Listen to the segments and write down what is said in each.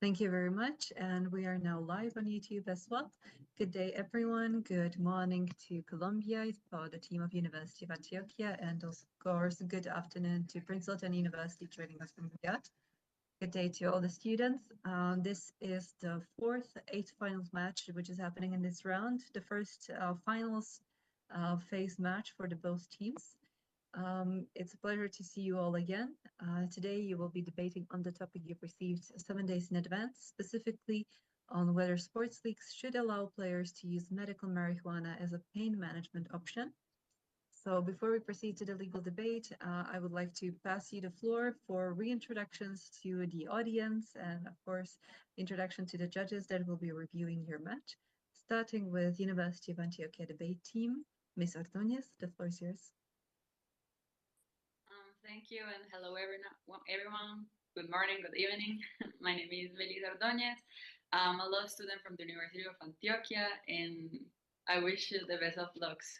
Thank you very much. And we are now live on YouTube as well. Good day, everyone. Good morning to Colombia for the team of University of Antioquia. And of course, good afternoon to Prince Sultan University joining us from Riyadh. Good day to all the students. This is the fourth eighth finals match, which is happening in this round. The first finals phase match for the both teams. It's a pleasure to see you all again. Today you will be debating on the topic you've received 7 days in advance, specifically on whether sports leagues should allow players to use medical marijuana as a pain management option. So before we proceed to the legal debate, I would like to pass you the floor for reintroductions to the audience and, of course, introduction to the judges that will be reviewing your match, starting with University of Antioquia debate team. Ms. Ordóñez, the floor is yours. Thank you, and hello everyone. Good morning, good evening. My name is Melissa Ordóñez. I'm a law student from the University of Antioquia, and I wish you the best of lucks.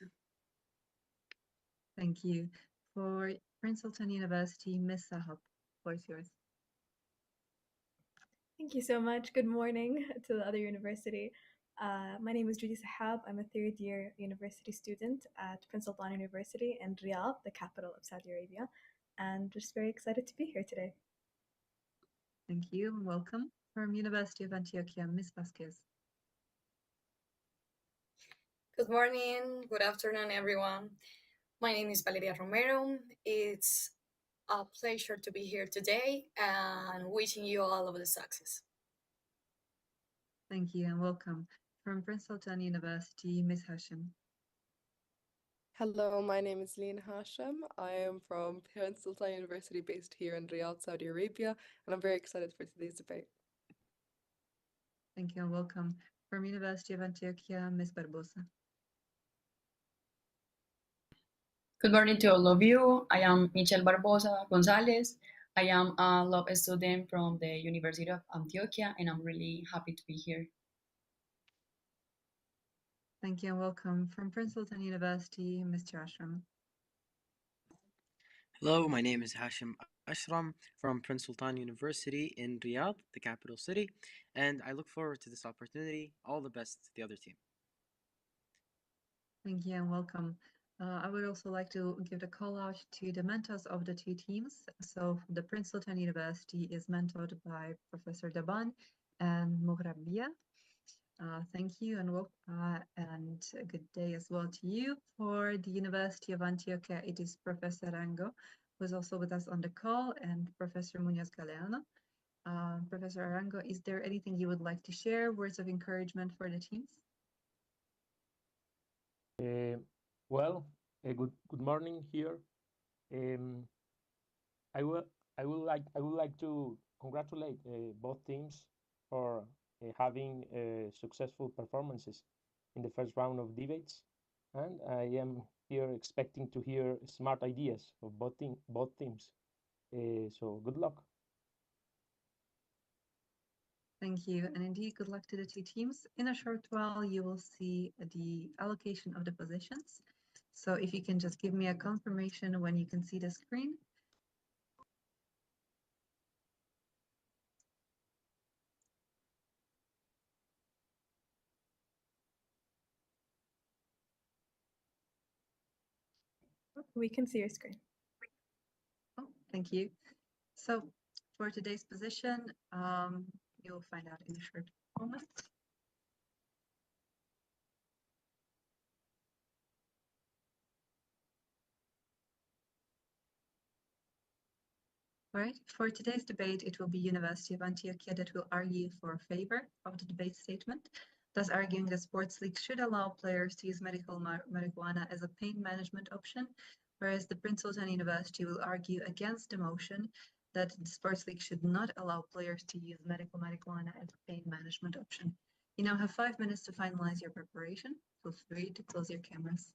Thank you. For Prince Sultan University, Ms. Sahab, the floor is yours. Thank you so much. Good morning to the other university. My name is Judy Sahab. I'm a third year university student at Prince Sultan University in Riyadh, the capital of Saudi Arabia, and just very excited to be here today. Thank you and welcome. From University of Antioquia, Ms. Vasquez. Good morning, good afternoon, everyone. My name is Valeria Romero. It's a pleasure to be here today and wishing you all of the success. Thank you and welcome. From Prince Sultan University, Ms. Hashim. Hello, my name is Lean Hashem. I am from Prince Sultan University based here in Riyadh, Saudi Arabia, and I'm very excited for today's debate. Thank you and welcome. From University of Antioquia, Ms. Barbosa. Good morning to all of you. I am Michelle Barbosa Gonzalez. I am a law student from the University of Antioquia, and I'm really happy to be here. Thank you and welcome. From Prince Sultan University, Mr. Ashram. Hello, my name is Hashim Ashram from Prince Sultan University in Riyadh, the capital city, and I look forward to this opportunity. All the best to the other team. Thank you and welcome. I would also like to give the call out to the mentors of the two teams. So the Prince Sultan University is mentored by Professor Daban and Mughrabiya. Thank you and a good day as well to you. For the University of Antioquia, it is Professor Arango, who is also with us on the call, and Professor Muñoz Galeano. Professor Arango, is there anything you would like to share, words of encouragement for the teams? Good morning here. I would like to congratulate both teams for having successful performances in the first round of debates, and I am here expecting to hear smart ideas of both teams. So good luck. Thank you, and indeed, good luck to the two teams. In a short while, you will see the allocation of the positions. So if you can just give me a confirmation when you can see the screen. We can see your screen. Oh, thank you. So for today's position, you'll find out in a short moment. All right, for today's debate, it will be University of Antioquia that will argue for favor of the debate statement, thus arguing that sports leagues should allow players to use medical marijuana as a pain management option, whereas the Prince Sultan University will argue against the motion that the sports league should not allow players to use medical marijuana as a pain management option. You now have 5 minutes to finalize your preparation. Feel free to close your cameras.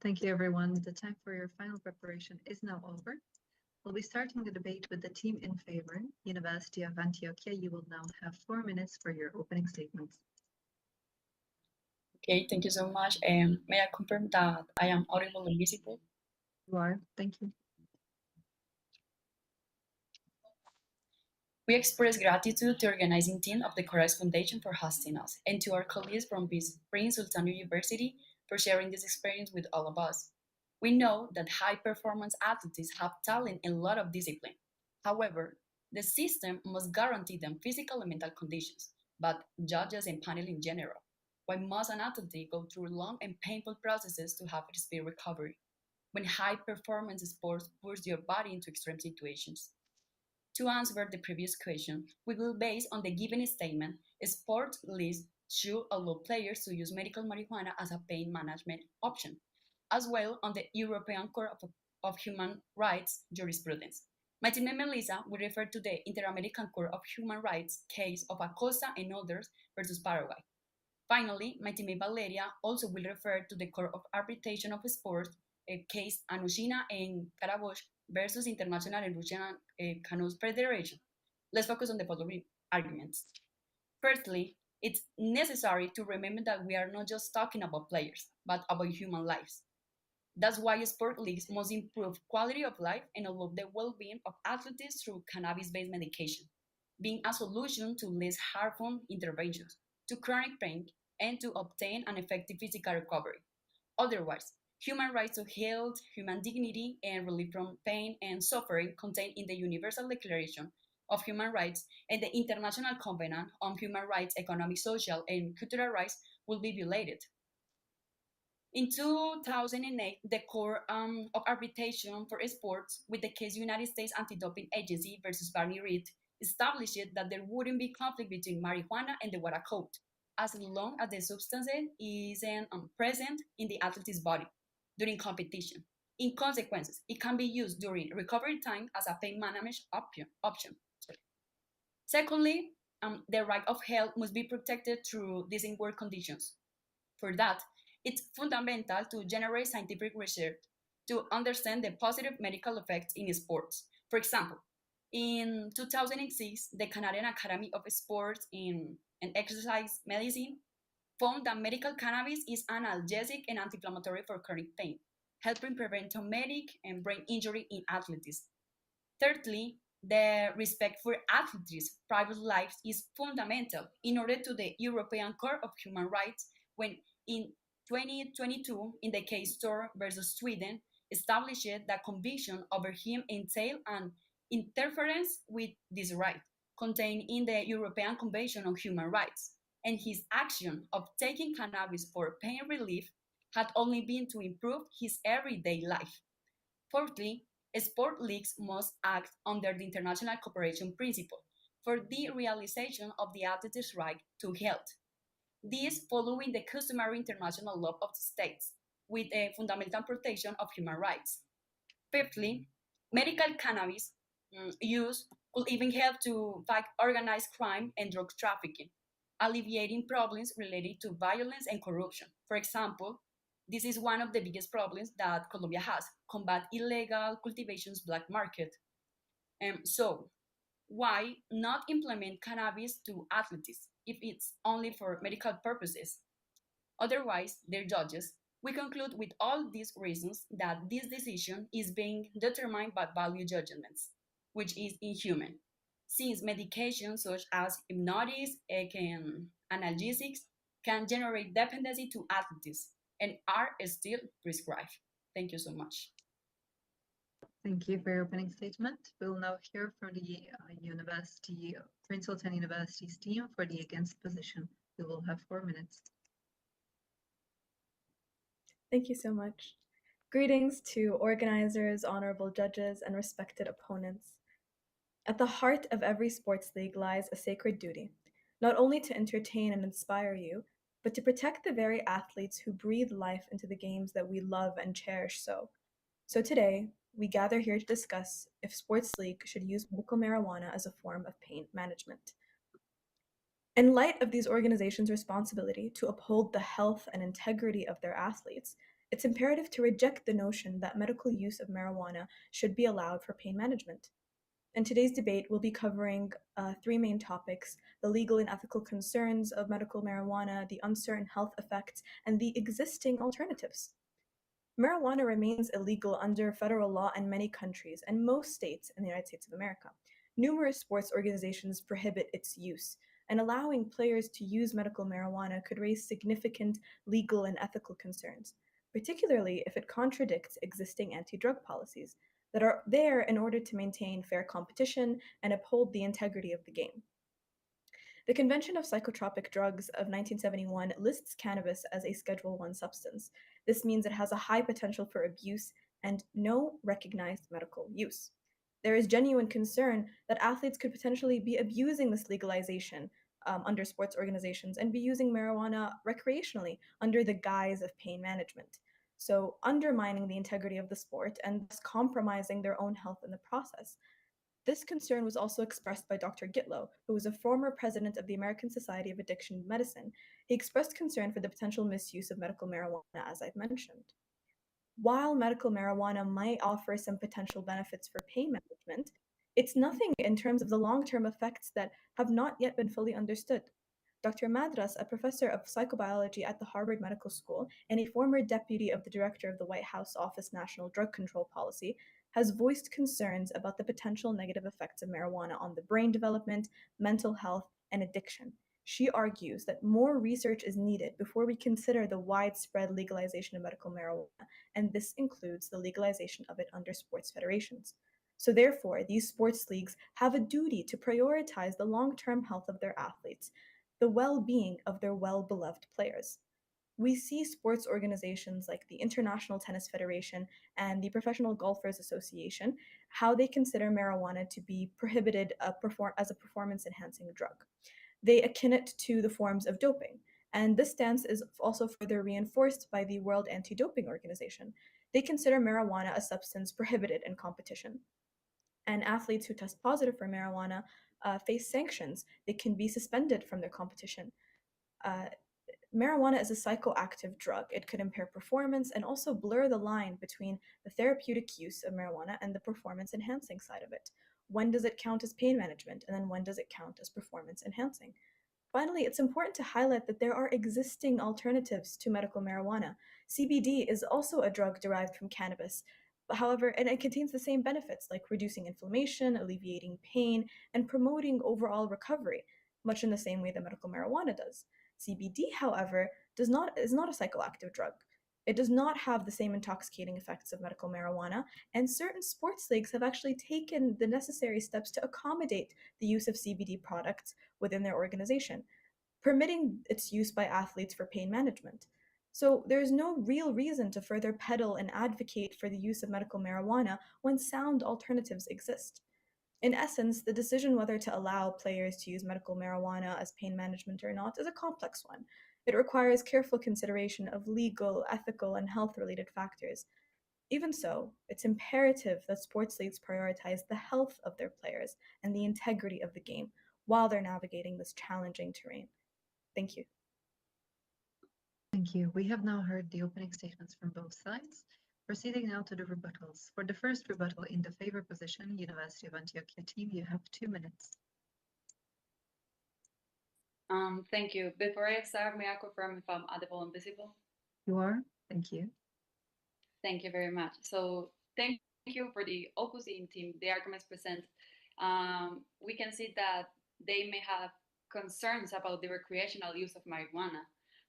Thank you, everyone. The time for your final preparation is now over. We'll be starting the debate with the team in favor, University of Antioquia. You will now have 4 minutes for your opening statements. Okay, thank you so much. May I confirm that I am audible and visible? You are. Thank you. We express gratitude to the organizing team of the Corax Foundation for hosting us, and to our colleagues from Prince Sultan University for sharing this experience with all of us. We know that high-performance athletes have talent in a lot of discipline. However, the system must guarantee them physical and mental conditions, but judges and panel in general. Why must an athlete go through long and painful processes to have a speed recovery? When high-performance sports push your body into extreme situations. To answer the previous question, we will base on the given statement, sports leagues should allow players to use medical marijuana as a pain management option, as well on the European Court of Human Rights jurisprudence. My teammate Melissa will refer to the Inter-American Court of Human Rights case of Acosta and others versus Paraguay. Finally, my teammate Valeria also will refer to the Court of Arbitration of Sports case Anushina and Karabosh versus International and Russian Canoe Federation. Let's focus on the following arguments. Firstly, it's necessary to remember that we are not just talking about players, but about human lives. That's why sport leagues must improve quality of life and allow the well-being of athletes through cannabis-based medication, being a solution to less harmful interventions, to chronic pain, and to obtain an effective physical recovery. Otherwise, human rights to health, human dignity, and relief from pain and suffering contained in the Universal Declaration of Human Rights and the International Covenant on Human Rights, Economic, Social, and Cultural Rights will be violated. In 2008, the Court of Arbitration for Sports, with the case United States Anti-Doping Agency versus Barney Reed, established that there wouldn't be conflict between marijuana and the WADA code, as long as the substance isn't present in the athlete's body during competition. In consequences, it can be used during recovery time as a pain management option. Secondly, the right of health must be protected through decent work conditions. For that, it's fundamental to generate scientific research to understand the positive medical effects in sports. For example, in 2006, the Canadian Academy of Sports and Exercise Medicine found that medical cannabis is analgesic and anti-inflammatory for chronic pain, helping prevent traumatic and brain injury in athletes. Thirdly, the respect for athletes' private lives is fundamental in order to the European Court of Human Rights when in 2022, in the case Stor versus Sweden, established that conviction over him entailed an interference with this right contained in the European Convention on Human Rights, and his action of taking cannabis for pain relief had only been to improve his everyday life. Fourthly, sport leagues must act under the international cooperation principle for the realization of the athlete's right to health. This following the customary international law of the states with a fundamental protection of human rights. Fifthly, medical cannabis use could even help to fight organized crime and drug trafficking, alleviating problems related to violence and corruption. For example, this is one of the biggest problems that Colombia has, combat illegal cultivation's black market. So, why not implement cannabis to athletes if it's only for medical purposes? Otherwise, dear judges, we conclude with all these reasons that this decision is being determined by value judgments, which is inhuman, since medications such as hypnotics and analgesics can generate dependency to athletes and are still prescribed. Thank you so much. Thank you for your opening statement. We'll now hear from the Prince Sultan University's team for the against position. We will have 4 minutes. Thank you so much. Greetings to organizers, honorable judges, and respected opponents. At the heart of every sports league lies a sacred duty, not only to entertain and inspire you, but to protect the very athletes who breathe life into the games that we love and cherish so. So today, we gather here to discuss if sports league should use medical marijuana as a form of pain management. In light of these organizations' responsibility to uphold the health and integrity of their athletes, It's imperative to reject the notion that medical use of marijuana should be allowed for pain management. In today's debate, we'll be covering three main topics: the legal and ethical concerns of medical marijuana, the uncertain health effects, and the existing alternatives. Marijuana remains illegal under federal law in many countries and most states in the United States of America. Numerous sports organizations prohibit its use, and allowing players to use medical marijuana could raise significant legal and ethical concerns, particularly if it contradicts existing anti drug policies that are there in order to maintain fair competition and uphold the integrity of the game. The Convention of Psychotropic Drugs of 1971 lists cannabis as a Schedule I substance. This means it has a high potential for abuse and no recognized medical use. There is genuine concern that athletes could potentially be abusing this legalization under sports organizations and be using marijuana recreationally under the guise of pain management. So, undermining the integrity of the sport and thus compromising their own health in the process. This concern was also expressed by Dr. Gitlow, who was a former president of the American Society of Addiction Medicine. He expressed concern for the potential misuse of medical marijuana, as I've mentioned. While medical marijuana might offer some potential benefits for pain management, it's nothing in terms of the long term effects that have not yet been fully understood. Dr. Madras, a professor of psychobiology at the Harvard Medical School and a former deputy of the director of the White House Office National Drug Control Policy, has voiced concerns about the potential negative effects of marijuana on the brain development, mental health, and addiction. She argues that more research is needed before we consider the widespread legalization of medical marijuana, and this includes the legalization of it under sports federations. So, therefore, these sports leagues have a duty to prioritize the long term health of their athletes, the well being of their well beloved players. We see sports organizations like the International Tennis Federation and the Professional Golfers Association, how they consider marijuana to be prohibited as a performance enhancing drug. They akin it to the forms of doping, and this stance is also further reinforced by the World Anti Doping Organization. They consider marijuana a substance prohibited in competition, and athletes who test positive for marijuana face sanctions. They can be suspended from their competition. Uh, Marijuana is a psychoactive drug. It could impair performance and also blur the line between the therapeutic use of marijuana and the performance enhancing side of it. When does it count as pain management? And then when does it count as performance enhancing? Finally, it's important to highlight that there are existing alternatives to medical marijuana. CBD is also a drug derived from cannabis. However, and it contains the same benefits like reducing inflammation, alleviating pain, and promoting overall recovery, much in the same way that medical marijuana does. CBD, however, is not a psychoactive drug. It does not have the same intoxicating effects of medical marijuana, and certain sports leagues have actually taken the necessary steps to accommodate the use of CBD products within their organization, permitting its use by athletes for pain management. So there is no real reason to further peddle and advocate for the use of medical marijuana when sound alternatives exist. In essence, the decision whether to allow players to use medical marijuana as pain management or not is a complex one. It requires careful consideration of legal, ethical, and health related factors. Even so, it's imperative that sports leagues prioritize the health of their players and the integrity of the game while they're navigating this challenging terrain. Thank you. Thank you. We have now heard the opening statements from both sides. Proceeding now to the rebuttals. For the first rebuttal in the favor position, University of Antioquia team, you have 2 minutes. Thank you. Before I start, may I confirm if I'm audible and visible? You are? Thank you. Thank you very much. So thank you for the opposing team. The arguments present. We can see that they may have concerns about the recreational use of marijuana,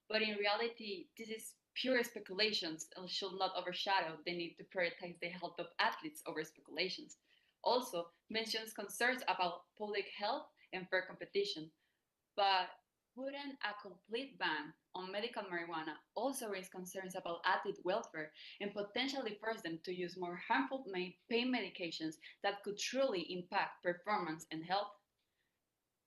but in reality, this is pure speculations and should not overshadow the need to prioritize the health of athletes over speculations. Also, mentions concerns about public health and fair competition, but putting a complete ban on medical marijuana also raise concerns about athlete welfare and potentially force them to use more harmful pain medications that could truly impact performance and health.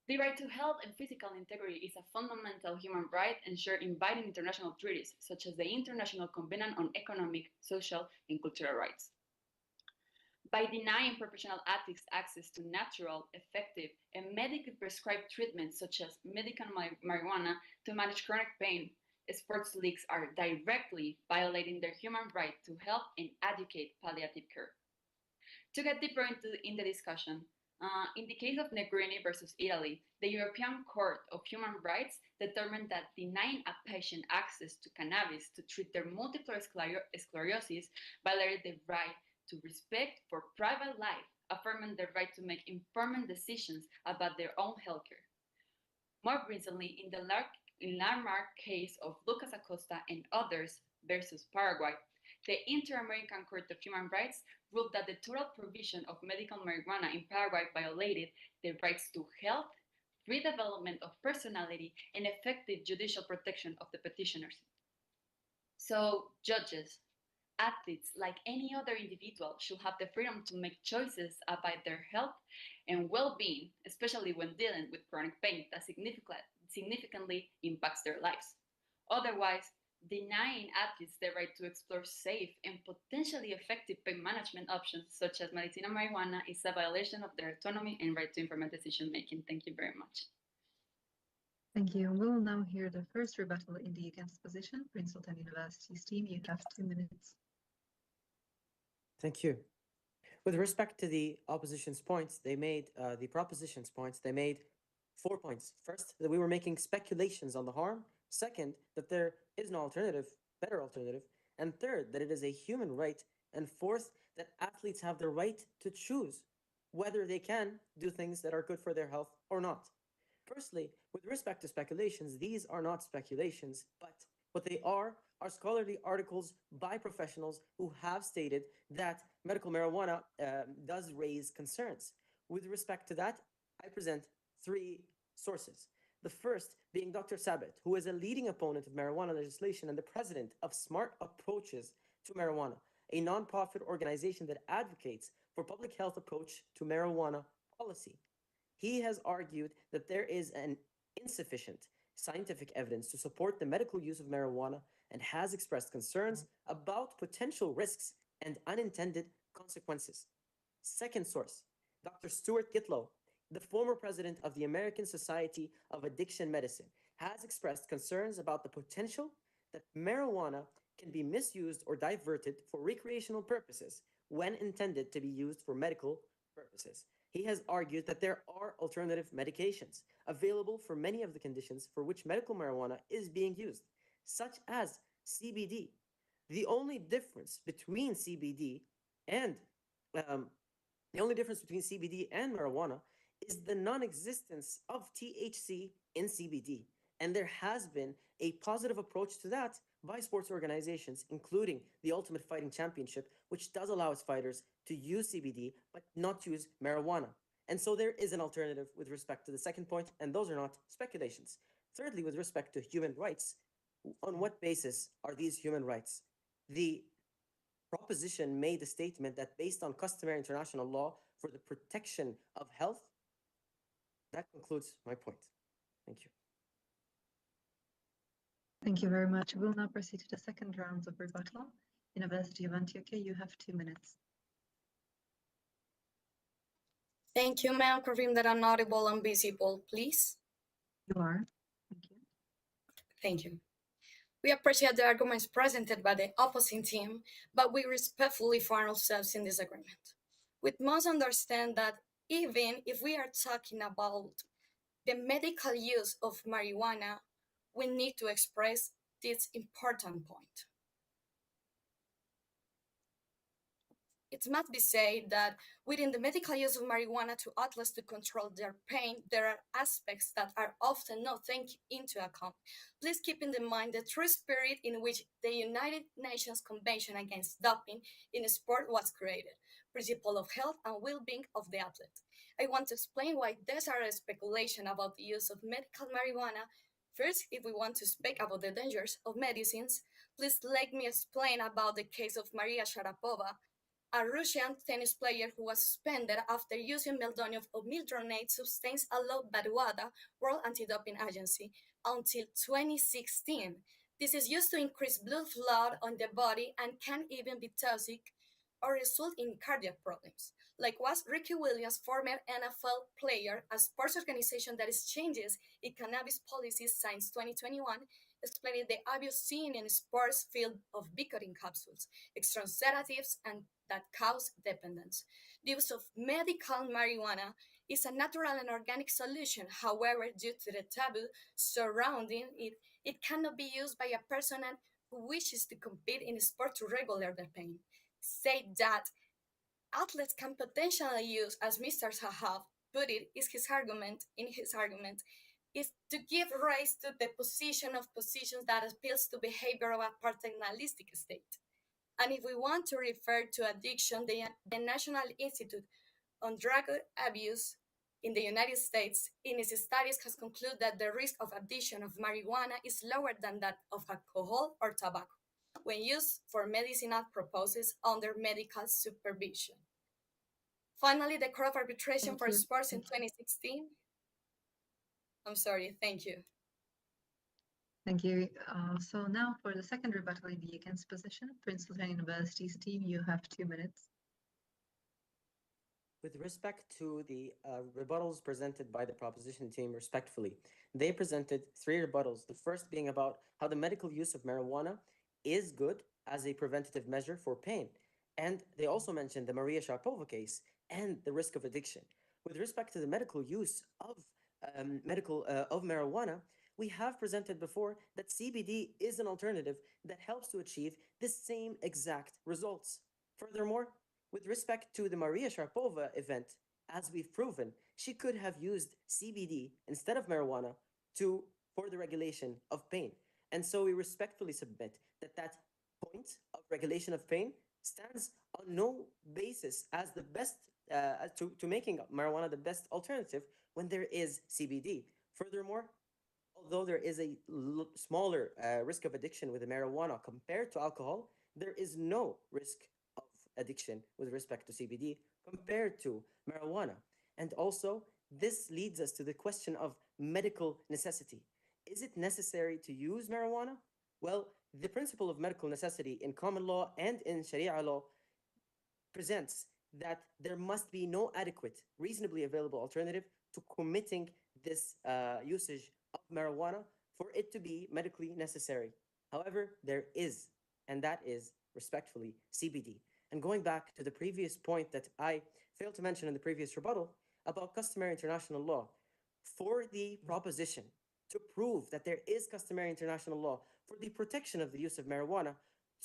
The right to health and physical integrity is a fundamental human right ensured in binding international treaties, such as the International Covenant on Economic, Social, and Cultural Rights. By denying professional athletes access to natural, effective, and medically prescribed treatments such as medical marijuana to manage chronic pain, sports leagues are directly violating their human right to help and educate palliative care. To get deeper in the discussion, in the case of Negrini versus Italy, the European Court of Human Rights determined that denying a patient access to cannabis to treat their multiple sclerosis violated the right to respect for private life, affirming the right to make informed decisions about their own healthcare. More recently, in the landmark case of Lucas Acosta and others versus Paraguay, the Inter-American Court of Human Rights ruled that the total provision of medical marijuana in Paraguay violated the rights to health, free development of personality, and effective judicial protection of the petitioners. So, judges, athletes, like any other individual, should have the freedom to make choices about their health and well-being, especially when dealing with chronic pain that significantly impacts their lives. Otherwise, denying athletes the right to explore safe and potentially effective pain management options such as medicinal marijuana is a violation of their autonomy and right to informed decision making. Thank you very much. Thank you. We'll now hear the first rebuttal in the against position. Prince Sultan University's team, you have 2 minutes. Thank you. With respect to the opposition's points, they made the proposition's points, they made 4 points. First, that we were making speculations on the harm. Second, that there is no alternative, better alternative. And third, that it is a human right. And fourth, that athletes have the right to choose whether they can do things that are good for their health or not. Firstly, with respect to speculations, these are not speculations, but what they are scholarly articles by professionals who have stated that medical marijuana does raise concerns. With respect to that, I present 3 sources. The first being Dr. Sabit, who is a leading opponent of marijuana legislation and the president of Smart Approaches to Marijuana, a nonprofit organization that advocates for public health approach to marijuana policy. He has argued that there is an insufficient scientific evidence to support the medical use of marijuana and has expressed concerns about potential risks and unintended consequences. Second source, Dr. Stuart Gitlow, the former president of the American Society of Addiction Medicine, has expressed concerns about the potential that marijuana can be misused or diverted for recreational purposes when intended to be used for medical purposes. He has argued that there are alternative medications available for many of the conditions for which medical marijuana is being used, such as CBD. The only difference between CBD and marijuana is the non-existence of THC in CBD, and there has been a positive approach to that by sports organizations, including the Ultimate Fighting Championship, which does allow its fighters to use CBD but not use marijuana. And so there is an alternative with respect to the second point, and those are not speculations. Thirdly, with respect to human rights, on what basis are these human rights? The proposition made a statement that based on customary international law for the protection of health. That concludes my point. Thank you. Thank you very much. We'll now proceed to the second round of rebuttal. University of Antioquia, you have 2 minutes. Thank you, ma'am. Confirm that I'm audible and visible, please. You are. Thank you. Thank you. We appreciate the arguments presented by the opposing team, but we respectfully find ourselves in disagreement. We must understand that even if we are talking about the medical use of marijuana, we need to express this important point. It must be said that within the medical use of marijuana to athletes to control their pain, there are aspects that are often not taken into account. Please keep in mind the true spirit in which the United Nations Convention Against Doping in Sport was created, principle of health and well-being of the athlete. I want to explain why there's a speculation about the use of medical marijuana. First, if we want to speak about the dangers of medicines, please let me explain about the case of Maria Sharapova, a Russian tennis player who was suspended after using meldonium or mildronate substance allowed by the WADA, World Anti-Doping Agency, until 2016. This is used to increase blood flow on the body and can even be toxic or result in cardiac problems. Likewise, Ricky Williams, former NFL player, a sports organization that is changes its cannabis policies since 2021, explaining the abuse seen in sports field of nicotine capsules, strong sedatives, and that cause dependence. The use of medical marijuana is a natural and organic solution. However, due to the taboo surrounding it, it cannot be used by a person who wishes to compete in sport to regulate their pain. Say that athletes can potentially use, as Mr. Sahab put it, his argument, is to give rise to the positions that appeals to behavior of a paternalistic state. And if we want to refer to addiction, the National Institute on Drug Abuse in the United States, in its studies, has concluded that the risk of addiction of marijuana is lower than that of alcohol or tobacco when used for medicinal purposes under medical supervision. Finally, the Court of Arbitration Thank for you. Sports in 2016. I'm sorry, thank you. Thank you. So now for the second rebuttal in the against position, Princeton University's team, you have 2 minutes. With respect to the rebuttals presented by the proposition team, respectfully, they presented 3 rebuttals. The first being about how the medical use of marijuana is good as a preventative measure for pain. And they also mentioned the Maria Sharapova case and the risk of addiction. With respect to the medical use of marijuana, we have presented before that CBD is an alternative that helps to achieve the same exact results. Furthermore, with respect to the Maria Sharapova event, as we've proven, she could have used CBD instead of marijuana for the regulation of pain. And so we respectfully submit that that point of regulation of pain stands on no basis as the best to making marijuana the best alternative when there is CBD. Furthermore, although there is a smaller risk of addiction with the marijuana compared to alcohol, there is no risk of addiction with respect to CBD compared to marijuana. And also, this leads us to the question of medical necessity. Is it necessary to use marijuana? Well, the principle of medical necessity in common law and in Sharia law presents that there must be no adequate, reasonably available alternative to committing this usage of marijuana for it to be medically necessary. However, there is, and that is respectfully CBD. And going back to the previous point that I failed to mention in the previous rebuttal about customary international law, for the proposition to prove that there is customary international law for the protection of the use of marijuana,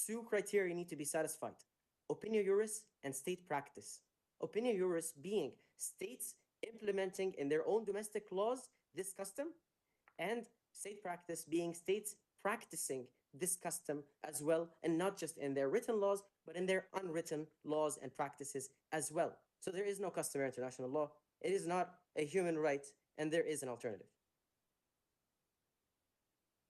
2 criteria need to be satisfied: opinio juris and state practice. Opinio juris being states implementing in their own domestic laws this custom, and state practice being states practicing this custom as well, and not just in their written laws, but in their unwritten laws and practices as well. So there is no customary international law. It is not a human right, and there is an alternative.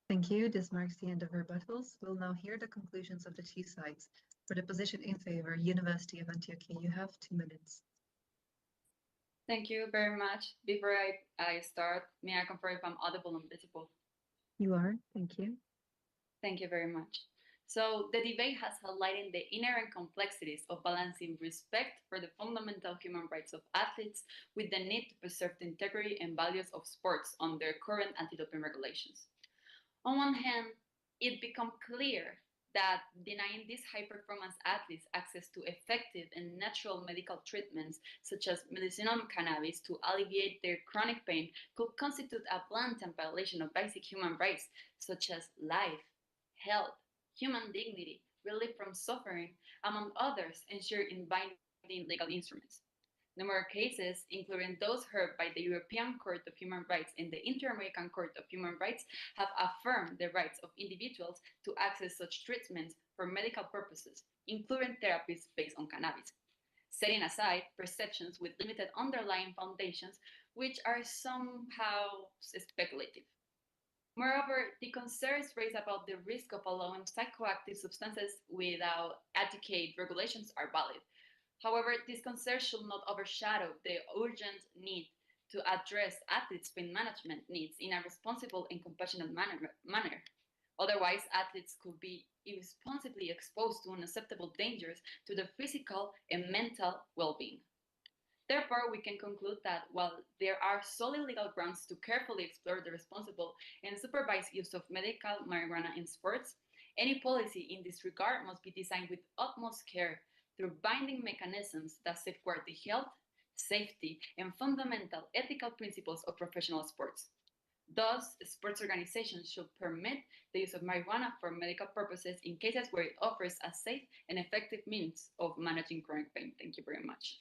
Thank you. This marks the end of rebuttals. We'll now hear the conclusions of the 2 sides. For the position in favor, University of Antioquia, you have 2 minutes. Thank you very much. Before I start, may I confirm if I'm audible and visible? You are. Thank you. Thank you very much. So the debate has highlighted the inherent complexities of balancing respect for the fundamental human rights of athletes with the need to preserve the integrity and values of sports under current anti-doping regulations. On one hand, it becomes clear that denying these high-performance athletes access to effective and natural medical treatments, such as medicinal cannabis, to alleviate their chronic pain could constitute a blatant violation of basic human rights, such as life, health, human dignity, relief from suffering, among others, ensured in binding legal instruments. Numerous cases, including those heard by the European Court of Human Rights and the Inter-American Court of Human Rights, have affirmed the rights of individuals to access such treatments for medical purposes, including therapies based on cannabis, setting aside perceptions with limited underlying foundations, which are somehow speculative. Moreover, the concerns raised about the risk of allowing psychoactive substances without adequate regulations are valid. However, these concerns should not overshadow the urgent need to address athletes' pain management needs in a responsible and compassionate manner. Otherwise, athletes could be irresponsibly exposed to unacceptable dangers to their physical and mental well-being. Therefore, we can conclude that while there are solid legal grounds to carefully explore the responsible and supervised use of medical marijuana in sports, any policy in this regard must be designed with utmost care through binding mechanisms that safeguard the health, safety, and fundamental ethical principles of professional sports. Thus, sports organizations should permit the use of marijuana for medical purposes in cases where it offers a safe and effective means of managing chronic pain. Thank you very much.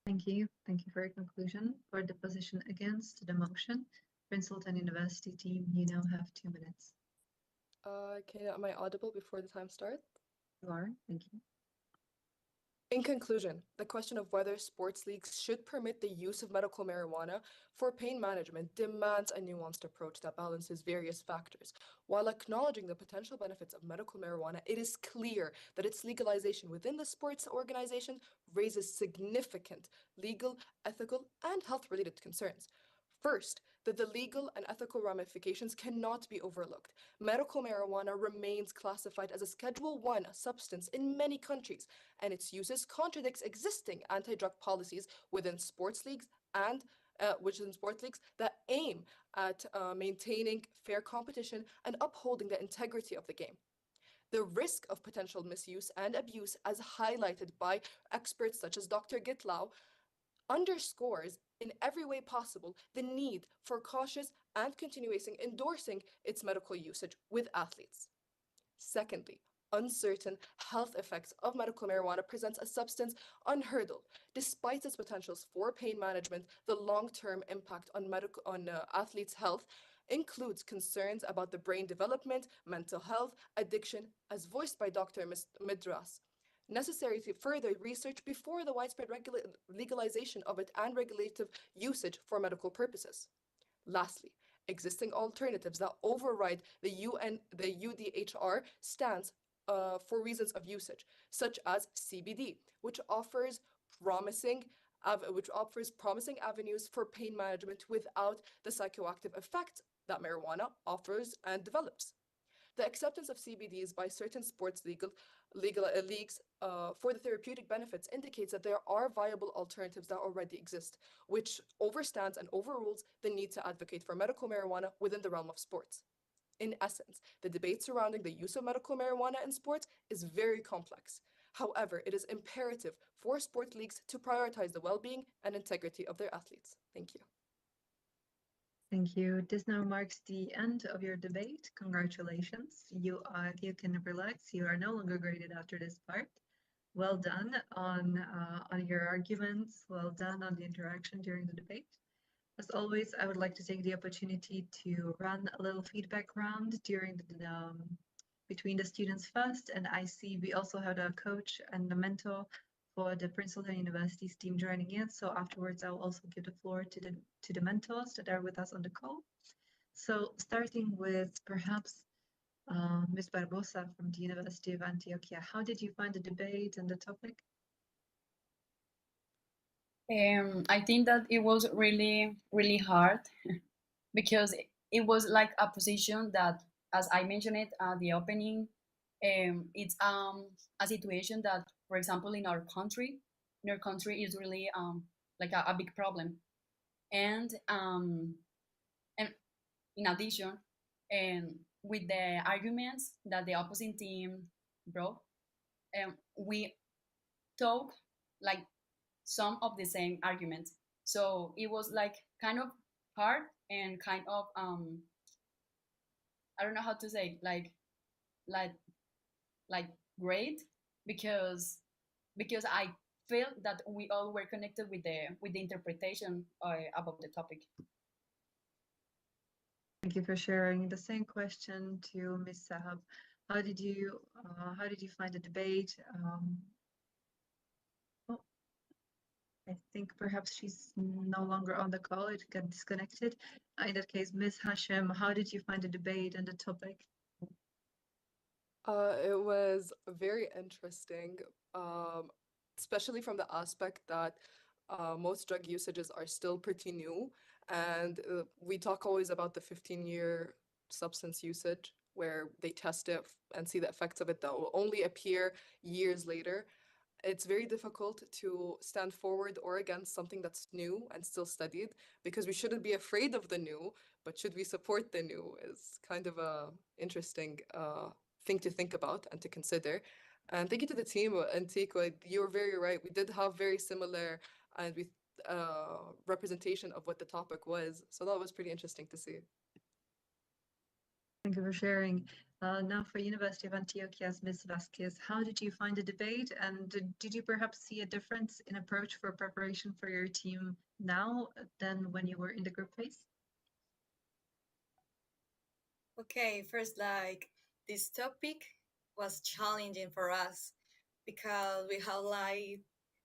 Thank you. Thank you for your conclusion. For the position against the motion, Prince Sultan University team, you now have 2 minutes. Am I audible before the time starts? You are. Thank you. In conclusion, the question of whether sports leagues should permit the use of medical marijuana for pain management demands a nuanced approach that balances various factors. While acknowledging the potential benefits of medical marijuana, it is clear that its legalization within the sports organization raises significant legal, ethical, and health-related concerns. First, that the legal and ethical ramifications cannot be overlooked. Medical marijuana remains classified as a Schedule 1 substance in many countries, and its uses contradicts existing anti-drug policies within sports leagues that aim at maintaining fair competition and upholding the integrity of the game. The risk of potential misuse and abuse, as highlighted by experts such as Dr. Gitlau, underscores in every way possible the need for cautious and continuing endorsing its medical usage with athletes. Secondly, uncertain health effects of medical marijuana presents a substance unhurdled. Despite its potentials for pain management, the long-term impact on athletes' health includes concerns about the brain development, mental health, addiction, as voiced by Dr. Midras. Necessary to further research before the widespread legalization of it and regulative usage for medical purposes. Lastly, existing alternatives that override the UDHR stance for reasons of usage, such as CBD, which offers promising avenues for pain management without the psychoactive effects that marijuana offers and develops. The acceptance of CBDs by certain sports leagues for the therapeutic benefits indicates that there are viable alternatives that already exist, which overstands and overrules the need to advocate for medical marijuana within the realm of sports. In essence, the debate surrounding the use of medical marijuana in sports is very complex. However, it is imperative for sport leagues to prioritize the well-being and integrity of their athletes. Thank you. Thank you. This now marks the end of your debate. Congratulations. You can relax. You are no longer graded after this part. Well done on your arguments. Well done on the interaction during the debate. As always, I would like to take the opportunity to run a little feedback round during between the students first. And I see we also have a coach and a mentor for the Prince Sultan University's team joining in. So afterwards, I'll also give the floor to the mentors that are with us on the call. So starting with perhaps Ms. Barbosa from the University of Antioquia, how did you find the debate and the topic? I think that it was really, really hard because it was like a position that, as I mentioned it at the opening, it's a situation that, for example, in our country is really like a big problem, and in addition, with the arguments that the opposing team brought, we talk like some of the same arguments. So it was like kind of hard and kind of I don't know how to say like great because I felt that we all were connected with the interpretation about the topic. Thank you for sharing. The same question to Ms. Sahab. How did you find the debate? I think perhaps she's no longer on the call. It got disconnected. In that case, Ms. Hashem, how did you find the debate and the topic? It was very interesting, especially from the aspect that most drug usages are still pretty new. And we talk always about the 15-year substance usage, where they test it and see the effects of it that will only appear years later. it's very difficult to stand forward or against something that's new and still studied because we shouldn't be afraid of the new, but should we support the new is kind of a interesting thing to think about and to consider. And thank you to the team, Antigua. You were very right. We did have very similar and we representation of what the topic was. So that was pretty interesting to see. Thank you for sharing. Now for University of Antioquia's Ms. Vasquez, how did you find the debate, and did you perhaps see a difference in approach for preparation for your team now than when you were in the group phase? Okay, first, like, this topic was challenging for us because we have like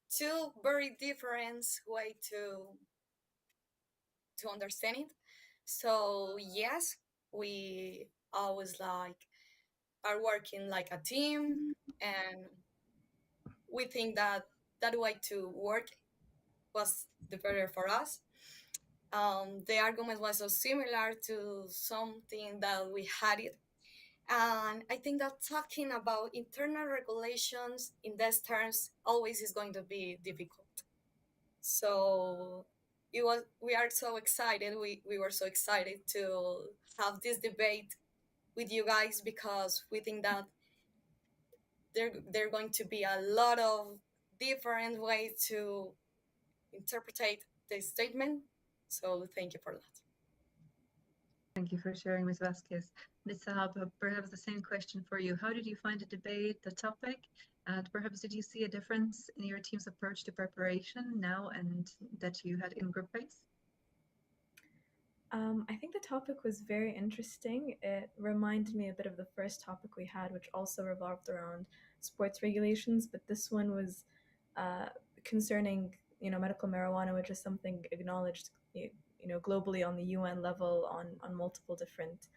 two very different way to understand it. So yes, we always like are working like a team, and we think that that way to work was the better for us. The argument was so similar to something that we had it. And I think that talking about internal regulations in these terms always is going to be difficult. So we are so excited. We were so excited to have this debate with you guys because we think that there are going to be a lot of different ways to interpret the statement. So thank you for that. Thank you for sharing, Ms. Vasquez. Ms. Sahab, perhaps the same question for you. How did you find the debate, the topic, and perhaps did you see a difference in your team's approach to preparation now and that you had in group phase? I think the topic was very interesting. It reminded me a bit of the first topic we had, which also revolved around sports regulations, but this one was concerning, medical marijuana, which is something acknowledged, globally on the UN level on multiple different,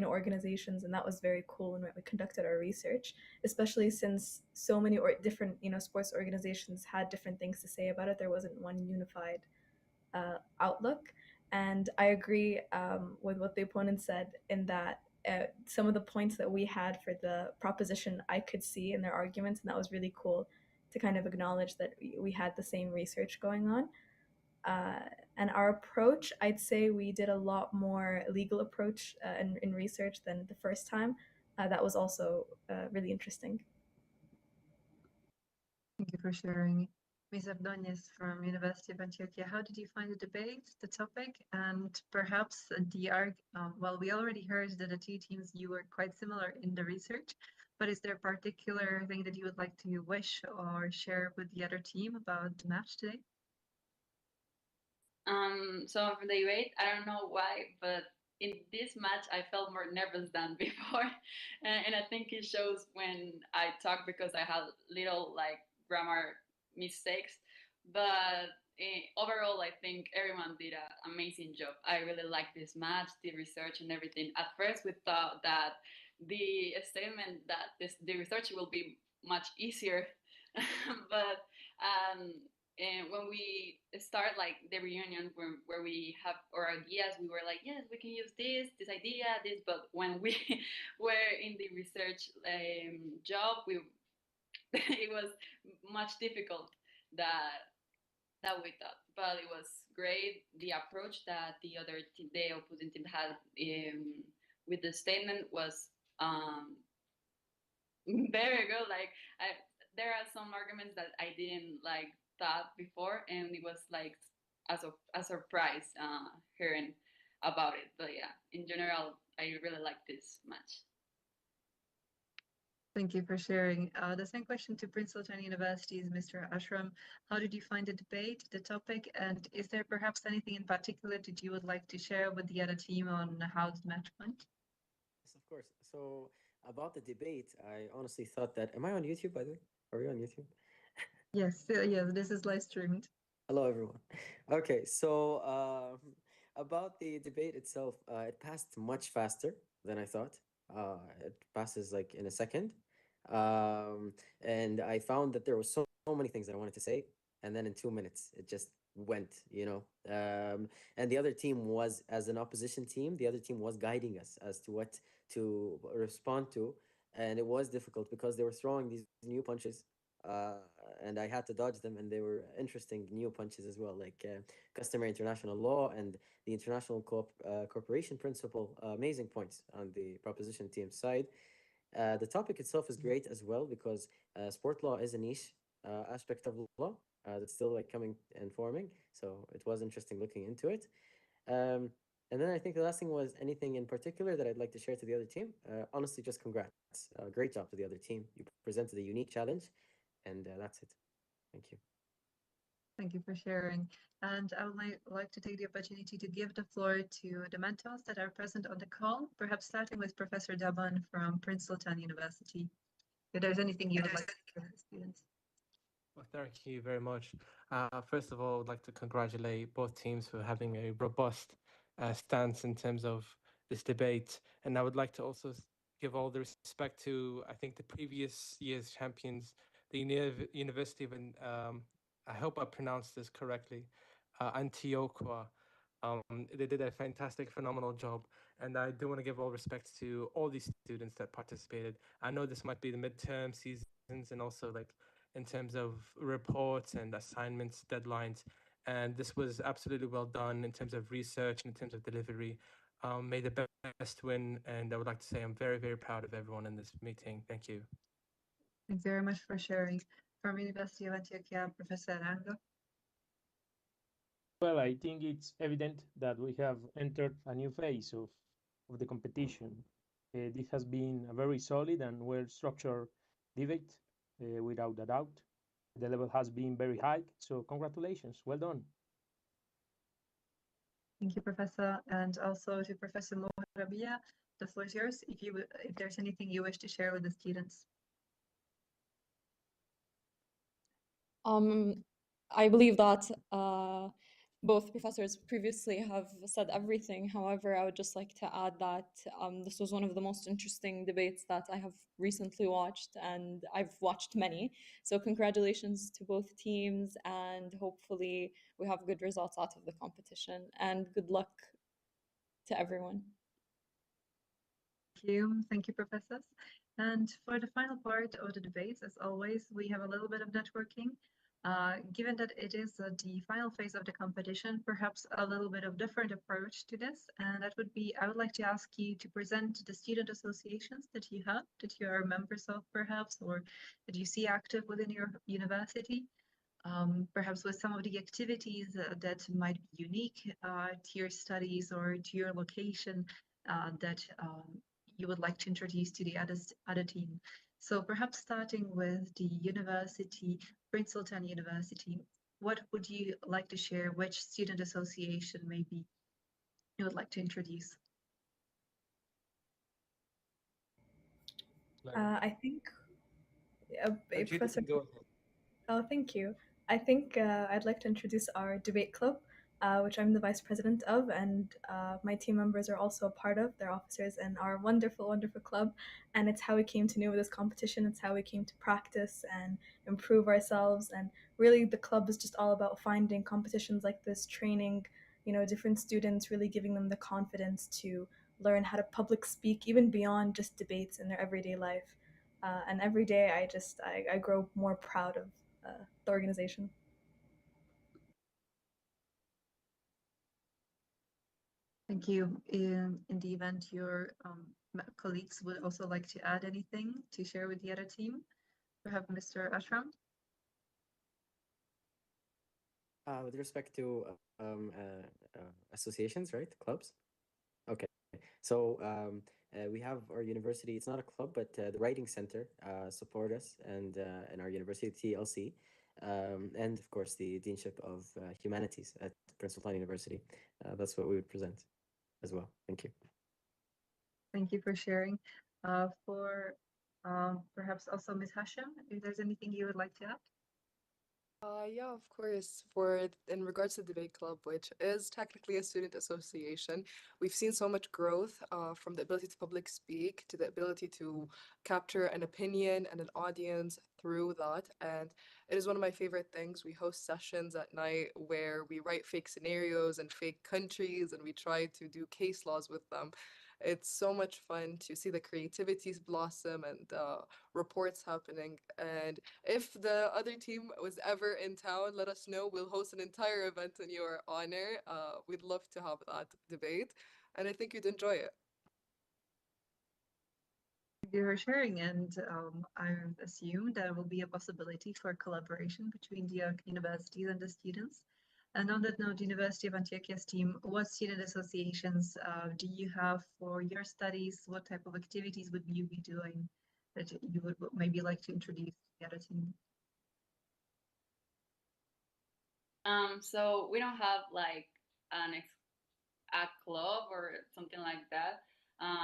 organizations, and that was very cool when we conducted our research, especially since so many different, sports organizations had different things to say about it. There wasn't one unified outlook. And I agree with what the opponent said in that some of the points that we had for the proposition I could see in their arguments, and that was really cool to kind of acknowledge that we had the same research going on. And our approach, I'd say we did a lot more legal approach in research than the first time. That was also really interesting. Thank you for sharing. Ms. Abdones from University of Antioquia, how did you find the debate, the topic, and perhaps well, we already heard that the two teams, you were quite similar in the research, but is there a particular thing that you would like to wish or share with the other team about the match today? So for the debate, I don't know why, but in this match, I felt more nervous than before, and I think it shows when I talk because I had little like grammar mistakes. But overall, I think everyone did an amazing job. I really liked this match, the research, and everything. At first, we thought that the statement that the research will be much easier, but and when we start like the reunion where we have our ideas, we were like, yes, we can use this idea, this. But when we were in the research job, we it was much difficult that we thought. But it was great. The approach that the opposing team had with the statement was very good. Like there are some arguments that I didn't like thought before, and it was like a surprise hearing about it. But yeah, in general, I really like this match. Thank you for sharing. The same question to Prince Sultan University's Mr. Ashram. How did you find the debate, the topic, and is there perhaps anything in particular that you would like to share with the other team on how the match went? Yes, of course. So about the debate, I honestly thought that. Am I on YouTube, by the way? Are we on YouTube? Yes, yes, this is live streamed. Hello, everyone. Okay, so about the debate itself, it passed much faster than I thought. It passes like in a second. And I found that there was so many things that I wanted to say, and then in 2 minutes it just went. And the other team was, as an opposition team, the other team was guiding us as to what to respond to, and it was difficult because they were throwing these new punches. and I had to dodge them, and they were interesting new punches as well, like customary international law and the international corporation principle. Amazing points on the proposition team side. The topic itself is great as well because sport law is a niche aspect of law that's still like coming and forming. So it was interesting looking into it. Um, and then I think the last thing was anything in particular that I'd like to share to the other team. Honestly, just congrats. Great job to the other team. You presented a unique challenge, and that's it. Thank you. Thank you for sharing. And I would like to take the opportunity to give the floor to the mentors that are present on the call, perhaps starting with Professor Daban from Prince Sultan University. If there's anything you would like to share with the students. Well, thank you very much. First of all, I'd like to congratulate both teams for having a robust stance in terms of this debate. And I would like to also give all the respect to, I think, the previous year's champions, the University of, I hope I pronounced this correctly, Antioquia. They did a fantastic, phenomenal job. And I do want to give all respect to all these students that participated. I know this might be the midterm seasons and also like in terms of reports and assignments, deadlines. And this was absolutely well done in terms of research and in terms of delivery. May the best win. And I would like to say I'm very, very proud of everyone in this meeting. Thank you. Thanks very much for sharing. From University of Antioquia, Professor Arango. Well, I think it's evident that we have entered a new phase of the competition. This has been a very solid and well-structured debate, without a doubt. The level has been very high, so congratulations, well done. Thank you, Professor. And also to Professor Moharabia, the floor is yours if there's anything you wish to share with the students. I believe that both professors previously have said everything. However, I would just like to add that this was one of the most interesting debates that I have recently watched, and I've watched many. So congratulations to both teams, and hopefully we have good results out of the competition, and good luck to everyone. Thank you, professors. And for the final part of the debates, as always, we have a little bit of networking. Given that it is the final phase of the competition, perhaps a little bit of different approach to this, and that would be, I would like to ask you to present the student associations that you have, that you are members of perhaps, or that you see active within your university. Perhaps with some of the activities that might be unique to your studies or to your location that you would like to introduce to the other team. So perhaps starting with the university, Prince Sultan University, what would you like to share? Which student association maybe you would like to introduce? I think Professor. Go ahead. Oh, thank you. I think I'd like to introduce our debate club, which I'm the vice president of, and my team members are also a part of. They're officers in our wonderful, wonderful club, and it's how we came to know this competition. It's how we came to practice and improve ourselves. And really, the club is just all about finding competitions like this, training, different students, really giving them the confidence to learn how to public speak, even beyond just debates in their everyday life. And every day, I grow more proud of the organization. Thank you. In the event your colleagues would also like to add anything to share with the other team, perhaps Mr. Ashram? With respect to associations, right? Clubs? Okay. So we have our university, it's not a club, but the Writing Center support us and our university, TLC, and of course the Deanship of Humanities at Prince Sultan University. That's what we would present as well. Thank you. Thank you for sharing. For perhaps also Ms. Hashim, if there's anything you would like to add? Yeah, of course. In regards to the debate club, which is technically a student association, we've seen so much growth from the ability to public speak to the ability to capture an opinion and an audience through that. And it is one of my favorite things. We host sessions at night where we write fake scenarios and fake countries, and we try to do case laws with them. It's so much fun to see the creativities blossom and reports happening. And if the other team was ever in town, let us know. We'll host an entire event in your honor. We'd love to have that debate, and I think you'd enjoy it. You were sharing, and I assume there will be a possibility for collaboration between the universities and the students. And on that note, University of Antioquia's team, what student associations do you have for your studies? What type of activities would you be doing that you would maybe like to introduce to the other team? So we don't have like a club or something like that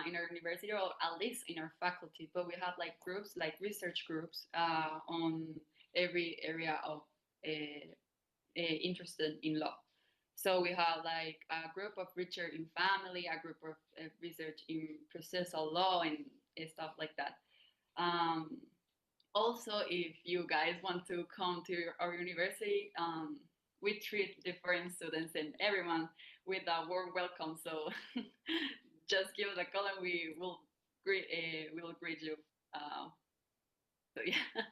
in our university, or at least in our faculty, but we have like groups, like research groups on every area of interested in law. So we have like a group of research in family, a group of research in processal law and stuff like that. Also, if you guys want to come to our university, we treat the foreign students and everyone with a warm welcome. So just give us a call and we will greet you. So yeah.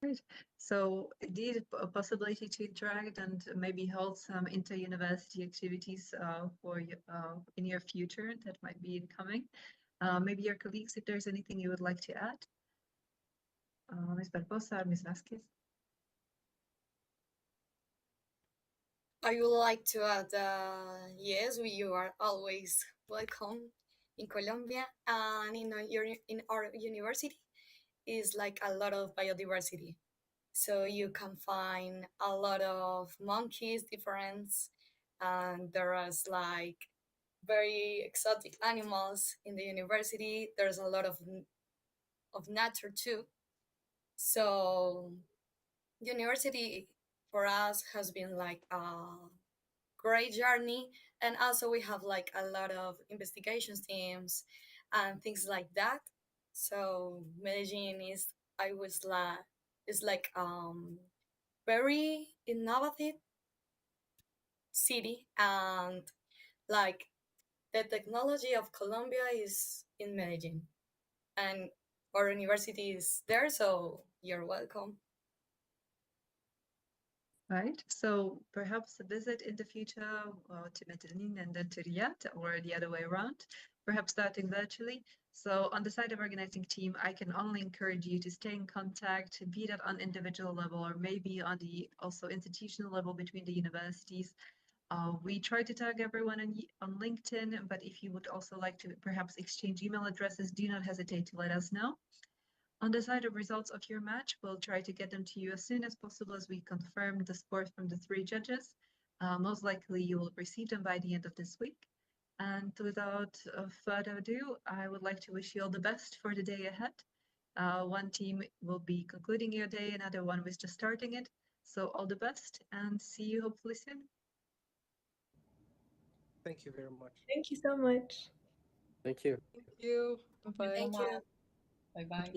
Great. So indeed, a possibility to interact and maybe hold some inter-university activities for in your future that might be incoming. Maybe your colleagues, if there's anything you would like to add. Ms. Barbosa or Ms. Vasquez? I would like to add, yes, you are always welcome in Colombia, and in our university is like a lot of biodiversity. So you can find a lot of monkeys, different, and there is like very exotic animals in the university. There's a lot of nature too. So university for us has been like a great journey, and also we have like a lot of investigations teams and things like that. So Medellin is, I was like, is like very innovative city, and like the technology of Colombia is in Medellin, and our university is there, so you're welcome. Right. So perhaps a visit in the future to Medellin and then to Riyadh, or the other way around, perhaps starting virtually. So on the side of organizing team, I can only encourage you to stay in contact, be that on individual level or maybe on the also institutional level between the universities. We try to tag everyone on LinkedIn, but if you would also like to perhaps exchange email addresses, do not hesitate to let us know. On the side of results of your match, we'll try to get them to you as soon as possible as we confirm the scores from the 3 judges. Most likely you will receive them by the end of this week. And without further ado, I would like to wish you all the best for the day ahead. One team will be concluding your day, another one was just starting it. So all the best and see you hopefully soon. Thank you very much. Thank you so much. Thank you. Thank you. Bye bye. Thank you. Bye bye.